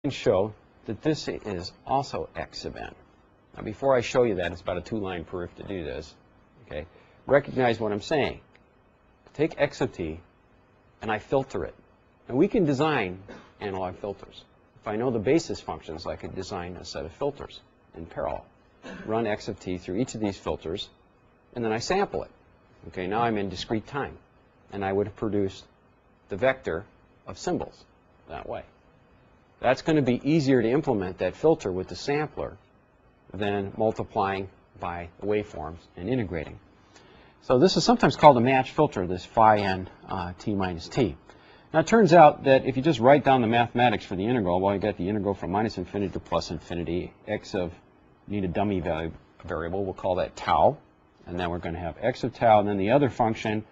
can show that this is also x sub n. Now before I show you that, it's about a 2-line proof to do this. Okay, recognize what I'm saying. Take x of t and I filter it. And we can design analog filters. If I know the basis functions, I could design a set of filters in parallel. Run x of t through each of these filters, and then I sample it. Okay, now I'm in discrete time, and I would have produced the vector of symbols that way. That's going to be easier to implement that filter with the sampler than multiplying by the waveforms and integrating. So this is sometimes called a match filter, this phi n t minus t. Now it turns out that if you just write down the mathematics for the integral, well, you got the integral from minus infinity to plus infinity, x of, need a dummy variable, we'll call that tau, and then we're going to have x of tau, and then the other function,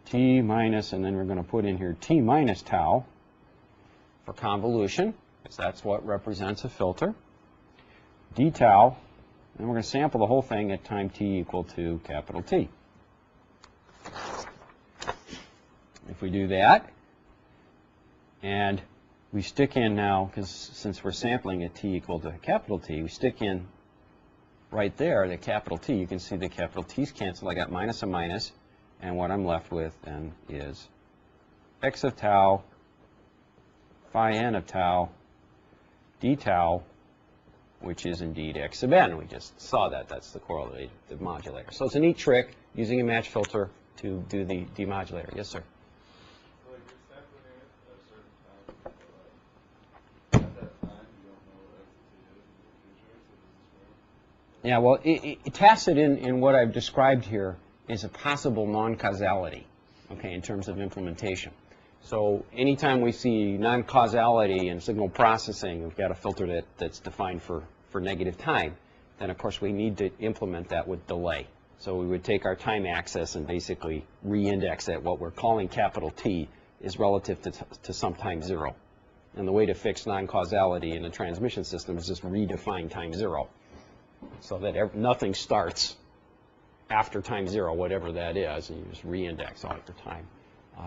t minus, and then we're going to put in here t minus tau for convolution, because that's what represents a filter, d tau, and we're going to sample the whole thing at time t equal to capital T. If we do that, and we stick in now, because since we're sampling at t equal to capital T, we stick in right there the capital T. You can see the capital T's cancel. I got minus a minus, and what I'm left with then is x of tau, phi n of tau, d tau, which is indeed x sub n. We just saw that. That's the correlative modulator. So it's a neat trick using a match filter to do the demodulator. Yes, sir? Yeah, well, tacit in what I've described here is a possible non-causality, okay, in terms of implementation. So anytime we see non-causality in signal processing, we've got a filter that's defined for negative time, then of course we need to implement that with delay. So we would take our time axis and basically re-index it. What we're calling capital T is relative to some time zero. And the way to fix non-causality in a transmission system is just redefine time zero, so that nothing starts after time zero, whatever that is, and you just re-index all your time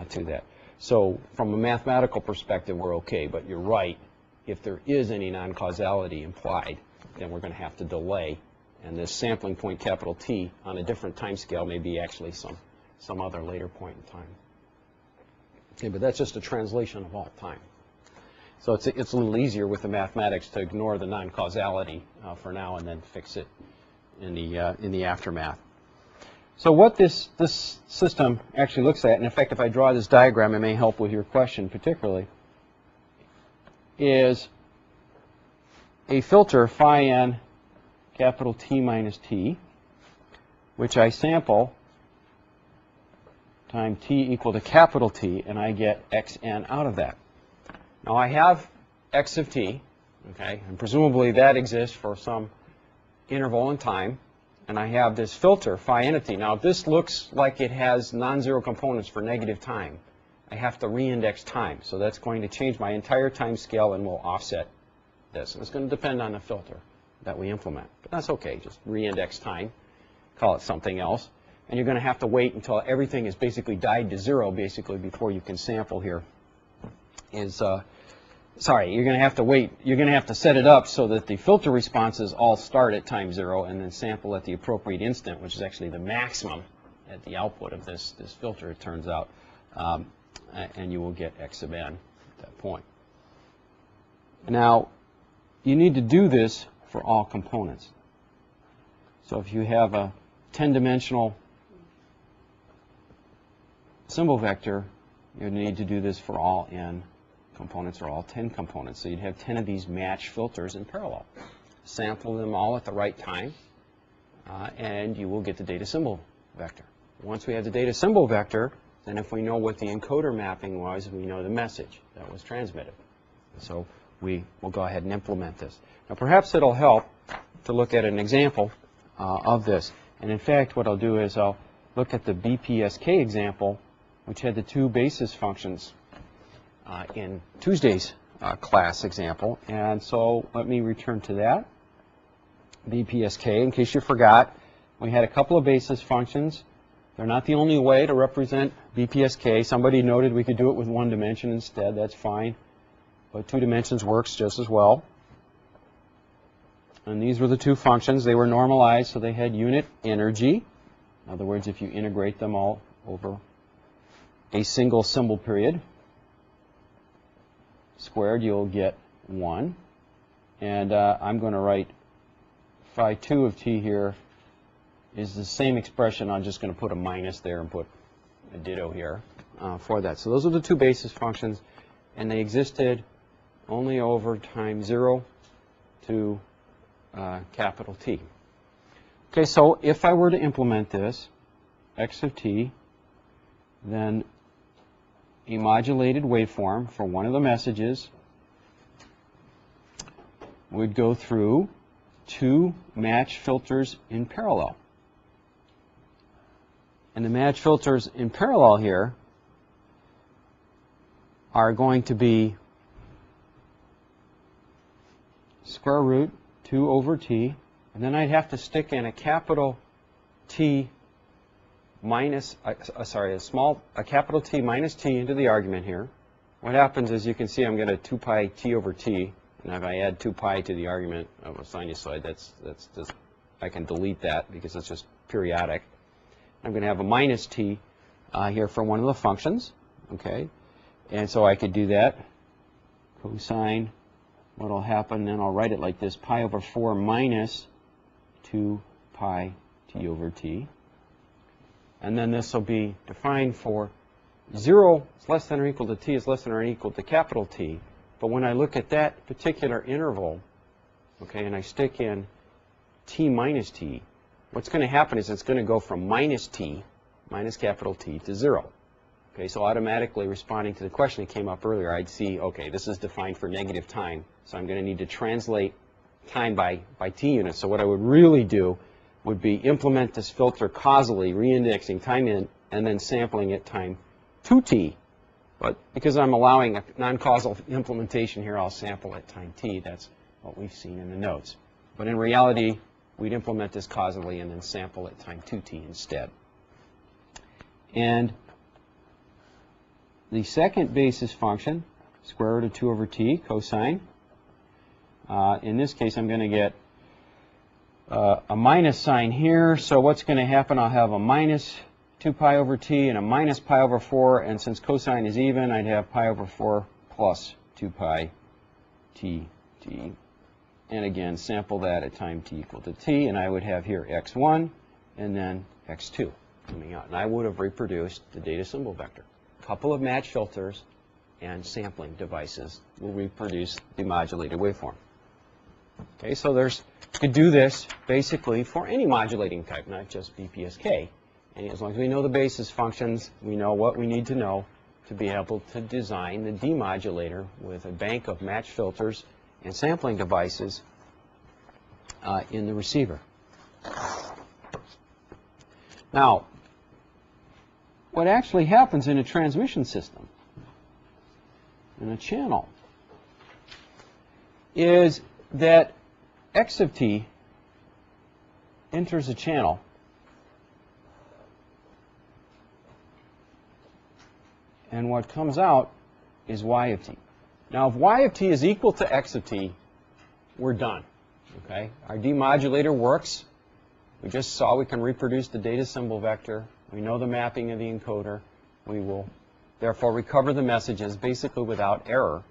to that. So from a mathematical perspective, we're okay, but you're right. If there is any non-causality implied, then we're going to have to delay, and this sampling point capital T on a different time scale may be actually some other later point in time. Okay, but that's just a translation of all time. So it's a little easier with the mathematics to ignore the non-causality for now and then fix it in the aftermath. So what this system actually looks at, and in fact if I draw this diagram it may help with your question particularly, is a filter phi n capital T minus T, which I sample time t equal to capital T, and I get xn out of that. Now I have x of t, okay, and presumably that exists for some interval in time, and I have this filter phi n of t. Now if this looks like it has non-zero components for negative time, I have to re-index time, so that's going to change my entire time scale and will offset this. And it's going to depend on the filter that we implement, but that's okay. Just re-index time, call it something else, and you're going to have to wait until everything is basically died to zero basically before you can sample here. Sorry, you're going to have to wait. You're going to have to set it up so that the filter responses all start at time zero and then sample at the appropriate instant, which is actually the maximum at the output of this filter, it turns out, and you will get x sub n at that point. Now, you need to do this for all components. So if you have a 10-dimensional symbol vector, you need to do this for all n components or all 10 components. So you'd have 10 of these match filters in parallel. Sample them all at the right time, and you will get the data symbol vector. Once we have the data symbol vector, then if we know what the encoder mapping was, we know the message that was transmitted. So we will go ahead and implement this. Now perhaps it'll help to look at an example of this. And in fact, what I'll do is I'll look at the BPSK example, which had the two basis functions in Tuesday's class example. And so let me return to that. BPSK, in case you forgot, we had a couple of basis functions. They're not the only way to represent BPSK. Somebody noted we could do it with one dimension instead. That's fine. but 2 dimensions works just as well. And these were the two functions. They were normalized, so they had unit energy. In other words, if you integrate them all over a single symbol period squared, you'll get 1. And I'm going to write phi 2 of t here is the same expression. I'm just going to put a minus there and put a ditto here for that. So those are the two basis functions, and they existed only over time 0 to capital T. Okay, so if I were to implement this, x of t, then a modulated waveform for one of the messages would go through 2 match filters in parallel. And the match filters in parallel here are going to be square root 2 over t, and then I'd have to stick in a capital T minus, a capital T minus t into the argument here. What happens is, you can see I'm going to 2 pi t over t, and if I add 2 pi to the argument of a sinusoid, that's just, I can delete that because it's just periodic. I'm going to have a minus t here for one of the functions, okay? And so I could do that. Cosine, what will happen, then I'll write it like this, pi over 4 minus 2 pi t over t. And then this will be defined for 0 is less than or equal to t is less than or equal to capital T. But when I look at that particular interval, okay, and I stick in t minus t, what's going to happen is it's going to go from minus t, minus capital T, to 0. Okay, so automatically responding to the question that came up earlier, I'd see, okay, this is defined for negative time, so I'm going to need to translate time by t units. So what I would really do would be implement this filter causally, reindexing time in, and then sampling at time 2t. But because I'm allowing a non-causal implementation here, I'll sample at time t. That's what we've seen in the notes. But in reality, we'd implement this causally and then sample at time 2t instead. And the second basis function, square root of 2 over t, cosine. In this case, I'm going to get a minus sign here. So what's going to happen, I'll have a minus 2 pi over t and a minus pi over 4. And since cosine is even, I'd have pi over 4 plus 2 pi t. And again, sample that at time t equal to t. And I would have here x1 and then x2 coming out. And I would have reproduced the data symbol vector. A couple of match filters and sampling devices will reproduce the modulated waveform. Okay, so you could do this basically for any modulating type, not just BPSK. And as long as we know the basis functions, we know what we need to know to be able to design the demodulator with a bank of match filters and sampling devices in the receiver. Now, what actually happens in a transmission system, in a channel, is that x of t enters a channel and what comes out is y of t. Now, if y of t is equal to x of t, we're done. Okay? Our demodulator works. We just saw we can reproduce the data symbol vector. We know the mapping of the encoder. We will therefore recover the messages basically without error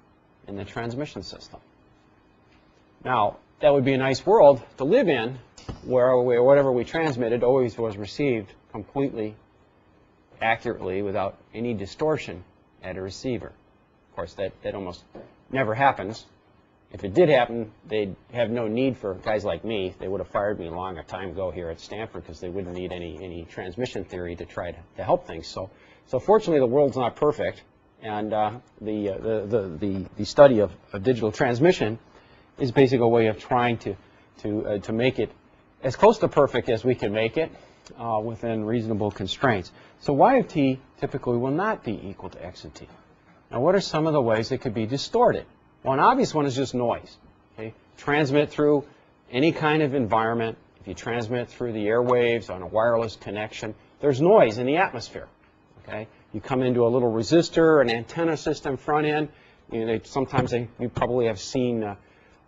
in the transmission system. Now, that would be a nice world to live in, where whatever we transmitted always was received completely accurately without any distortion at a receiver. Of course, that almost never happens. If it did happen, they'd have no need for guys like me. They would have fired me long a time ago here at Stanford because they wouldn't need any transmission theory to try to help things. So fortunately, the world's not perfect, and the study of digital transmission is basically a way of trying to make it as close to perfect as we can make it within reasonable constraints. So y of t typically will not be equal to x of t. Now, what are some of the ways it could be distorted? Well, an obvious one is just noise. Okay? Transmit through any kind of environment. If you transmit through the airwaves on a wireless connection, there's noise in the atmosphere. Okay? You come into a little resistor, an antenna system front end, You know, you probably have seen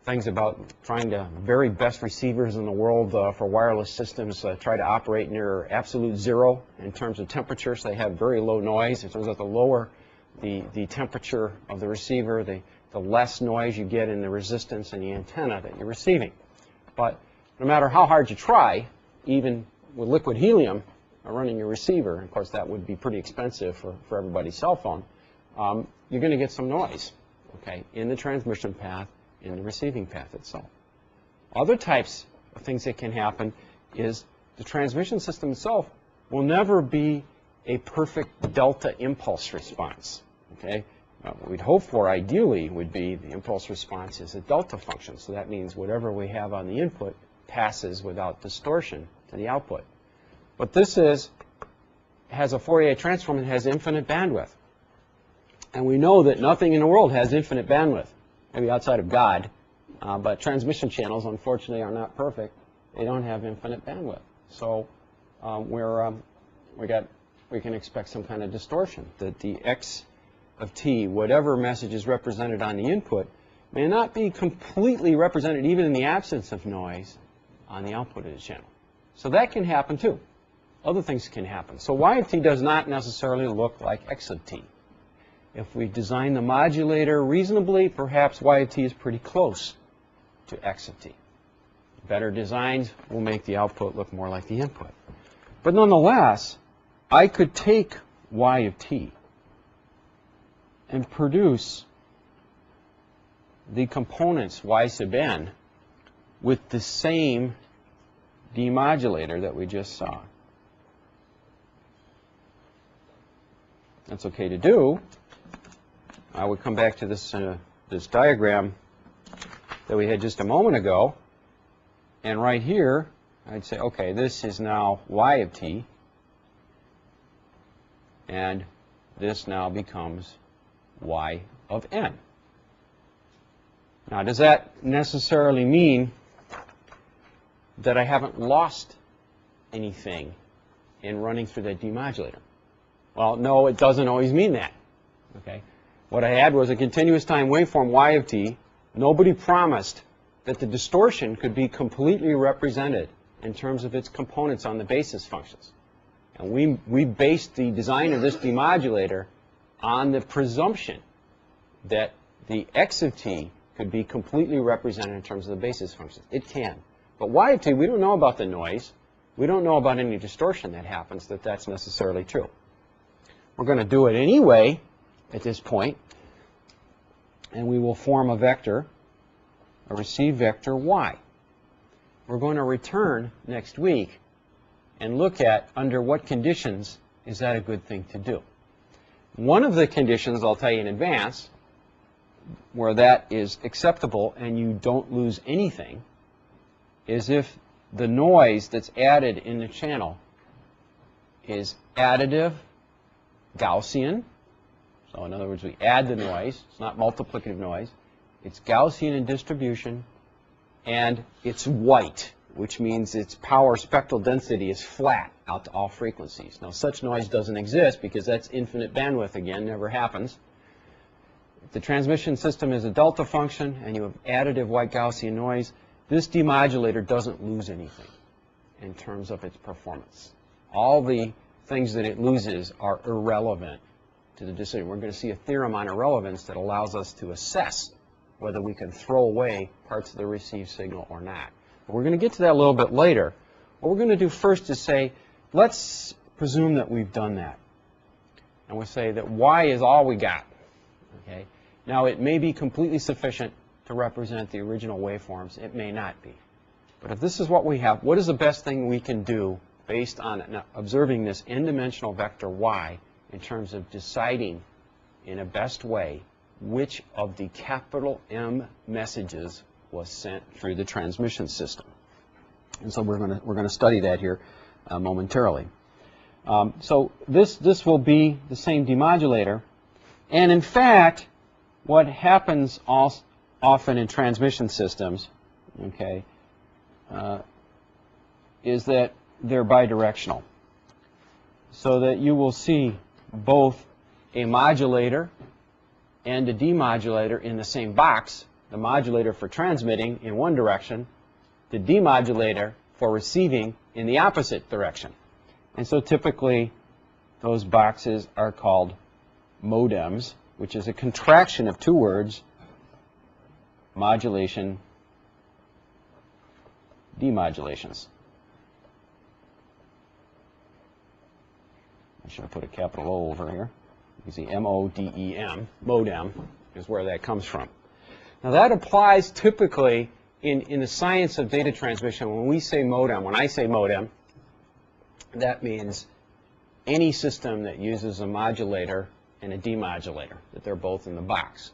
things about trying to very best receivers in the world for wireless systems try to operate near absolute zero in terms of temperature, so they have very low noise. It turns out the lower the temperature of the receiver, the less noise you get in the resistance and the antenna that you're receiving. But no matter how hard you try, even with liquid helium running your receiver, and of course that would be pretty expensive for everybody's cell phone, you're going to get some noise, okay, in the transmission path, in the receiving path itself. Other types of things that can happen is the transmission system itself will never be a perfect delta impulse response, okay? What we'd hope for ideally would be the impulse response is a delta function, so that means whatever we have on the input passes without distortion to the output. But this has a Fourier transform and has infinite bandwidth. And we know that nothing in the world has infinite bandwidth, maybe outside of God, but transmission channels, unfortunately, are not perfect. They don't have infinite bandwidth. So we can expect some kind of distortion, that the x of t, whatever message is represented on the input, may not be completely represented, even in the absence of noise, on the output of the channel. So that can happen too. Other things can happen. So y of t does not necessarily look like x of t. If we design the modulator reasonably, perhaps y of t is pretty close to x of t. Better designs will make the output look more like the input. But nonetheless, I could take y of t and produce the components y sub n with the same demodulator that we just saw. That's okay to do. I would come back to this diagram that we had just a moment ago, and right here I'd say, okay, this is now y of t, and this now becomes y of n. Now, does that necessarily mean that I haven't lost anything in running through that demodulator? Well, no, it doesn't always mean that. Okay? What I had was a continuous time waveform y of t. Nobody promised that the distortion could be completely represented in terms of its components on the basis functions. And we based the design of this demodulator on the presumption that the x of t could be completely represented in terms of the basis functions. It can. But y of t, we don't know about the noise. We don't know about any distortion that happens, that's necessarily true. We're going to do it anyway at this point, and we will form a vector, a received vector y. We're going to return next week and look at under what conditions is that a good thing to do. One of the conditions, I'll tell you in advance, where that is acceptable and you don't lose anything, is if the noise that's added in the channel is additive, Gaussian. So in other words, we add the noise. It's not multiplicative noise. It's Gaussian in distribution, and it's white, which means its power spectral density is flat out to all frequencies. Now, such noise doesn't exist because that's infinite bandwidth again, never happens. If the transmission system is a delta function and you have additive white Gaussian noise, this demodulator doesn't lose anything in terms of its performance. All the things that it loses are irrelevant to the decision. We're going to see a theorem on irrelevance that allows us to assess whether we can throw away parts of the received signal or not. But we're going to get to that a little bit later. What we're going to do first is say, let's presume that we've done that. And we'll say that y is all we got. Okay? Now, it may be completely sufficient to represent the original waveforms. It may not be. But if this is what we have, what is the best thing we can do based on observing this n-dimensional vector y in terms of deciding in a best way which of the capital M messages was sent through the transmission system? And so we're going to study that here momentarily. So this will be the same demodulator, and in fact, what happens often in transmission systems, okay, is that they're bidirectional, so that you will see both a modulator and a demodulator in the same box, the modulator for transmitting in one direction, the demodulator for receiving in the opposite direction. And so typically those boxes are called modems, which is a contraction of two words, modulation, demodulations. I should have put a capital O over here. You can see M-O-D-E-M, modem, is where that comes from. Now that applies typically in the science of data transmission. When we say modem, when I say modem, that means any system that uses a modulator and a demodulator, that they're both in the box.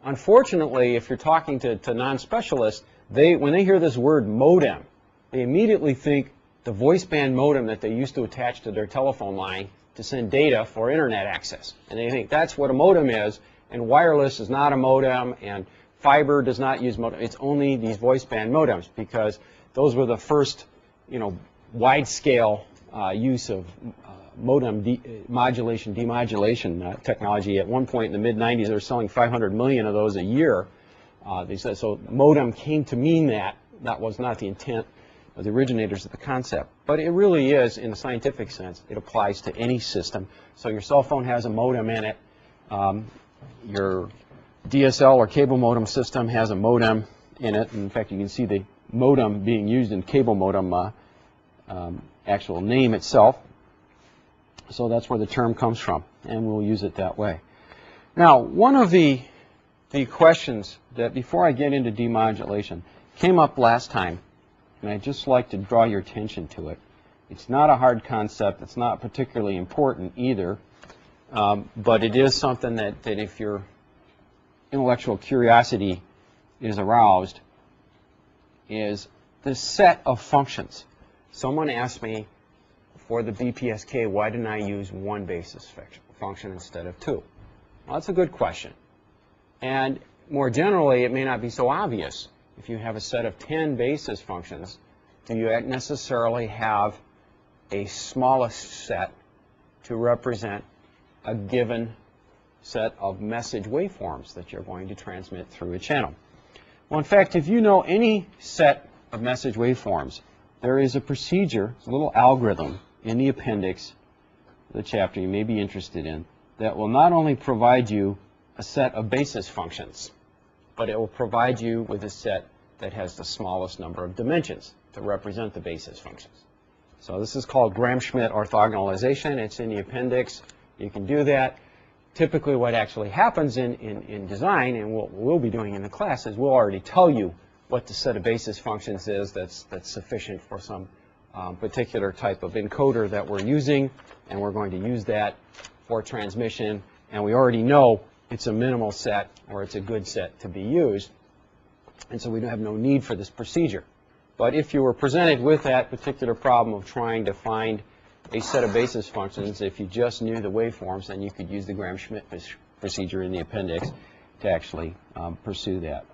Unfortunately, if you're talking to non-specialists, when they hear this word modem, they immediately think the voice band modem that they used to attach to their telephone line to send data for internet access. And they think that's what a modem is, and wireless is not a modem, and fiber does not use modem. It's only these voice band modems, because those were the first, wide-scale use of modem modulation, demodulation technology. At one point in the mid-90s, they were selling 500 million of those a year. They said, so modem came to mean that. That was not the intent of the originators of the concept. But it really is, in the scientific sense, it applies to any system. So your cell phone has a modem in it. Your DSL or cable modem system has a modem in it. And in fact, you can see the modem being used in cable modem actual name itself. So that's where the term comes from, and we'll use it that way. Now, one of the questions that, before I get into demodulation, came up last time, and I'd just like to draw your attention to it. It's not a hard concept. It's not particularly important either, but it is something that if your intellectual curiosity is aroused, is the set of functions. Someone asked me, for the BPSK, why didn't I use one basis function instead of two? Well, that's a good question. And more generally, it may not be so obvious. If you have a set of 10 basis functions, do you necessarily have a smallest set to represent a given set of message waveforms that you're going to transmit through a channel? Well, in fact, if you know any set of message waveforms, there is a procedure, a little algorithm in the appendix of the chapter you may be interested in, that will not only provide you a set of basis functions, but it will provide you with a set that has the smallest number of dimensions to represent the basis functions. So this is called Gram-Schmidt orthogonalization. It's in the appendix. You can do that. Typically what actually happens in design, and what we'll be doing in the class, is we'll already tell you what the set of basis functions is that's sufficient for some particular type of encoder that we're using, and we're going to use that for transmission, and we already know it's a minimal set or it's a good set to be used, and so we don't have no need for this procedure. But if you were presented with that particular problem of trying to find a set of basis functions, if you just knew the waveforms, then you could use the Gram-Schmidt procedure in the appendix to actually pursue that.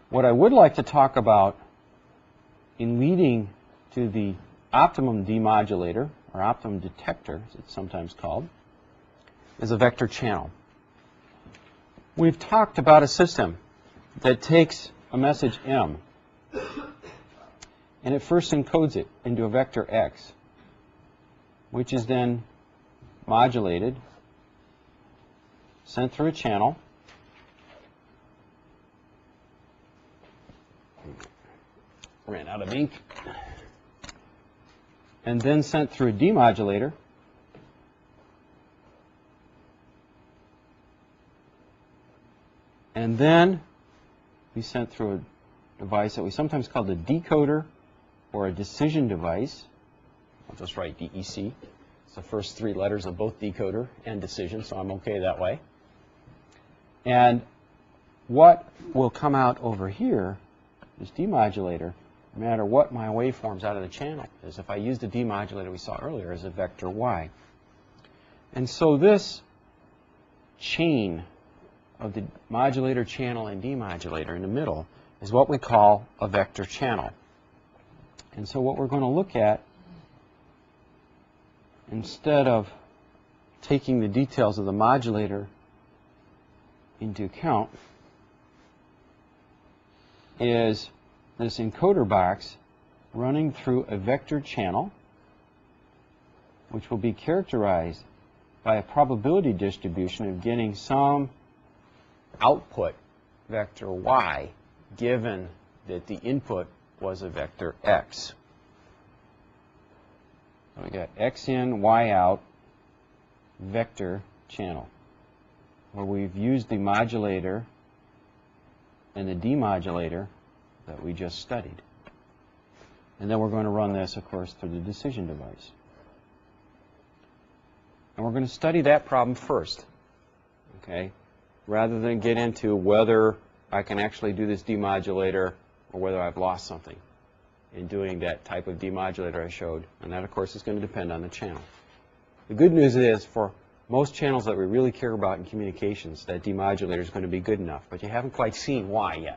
What I would like to talk about in leading to the optimum demodulator, or optimum detector, as it's sometimes called, is a vector channel. We've talked about a system that takes a message M, and it first encodes it into a vector X, which is then modulated, sent through a channel, ran out of ink, and then sent through a demodulator, and then we sent through a device that we sometimes call the decoder or a decision device. I'll just write DEC. It's the first three letters of both decoder and decision, so I'm okay that way. And what will come out over here, this demodulator, no matter what my waveforms out of the channel is. If I use the demodulator we saw earlier as a vector Y. And so this chain of the modulator channel and demodulator in the middle is what we call a vector channel. And so what we're going to look at, instead of taking the details of the modulator into account is this encoder box running through a vector channel, which will be characterized by a probability distribution of getting some output vector y, given that the input was a vector x. So we got x in, y out, vector channel, where we've used the modulator and the demodulator that we just studied. And then we're going to run this, of course, through the decision device. And we're going to study that problem first, okay, rather than get into whether I can actually do this demodulator or whether I've lost something in doing that type of demodulator I showed. And that, of course, is going to depend on the channel. The good news is, for most channels that we really care about in communications, that demodulator is going to be good enough, but you haven't quite seen why yet.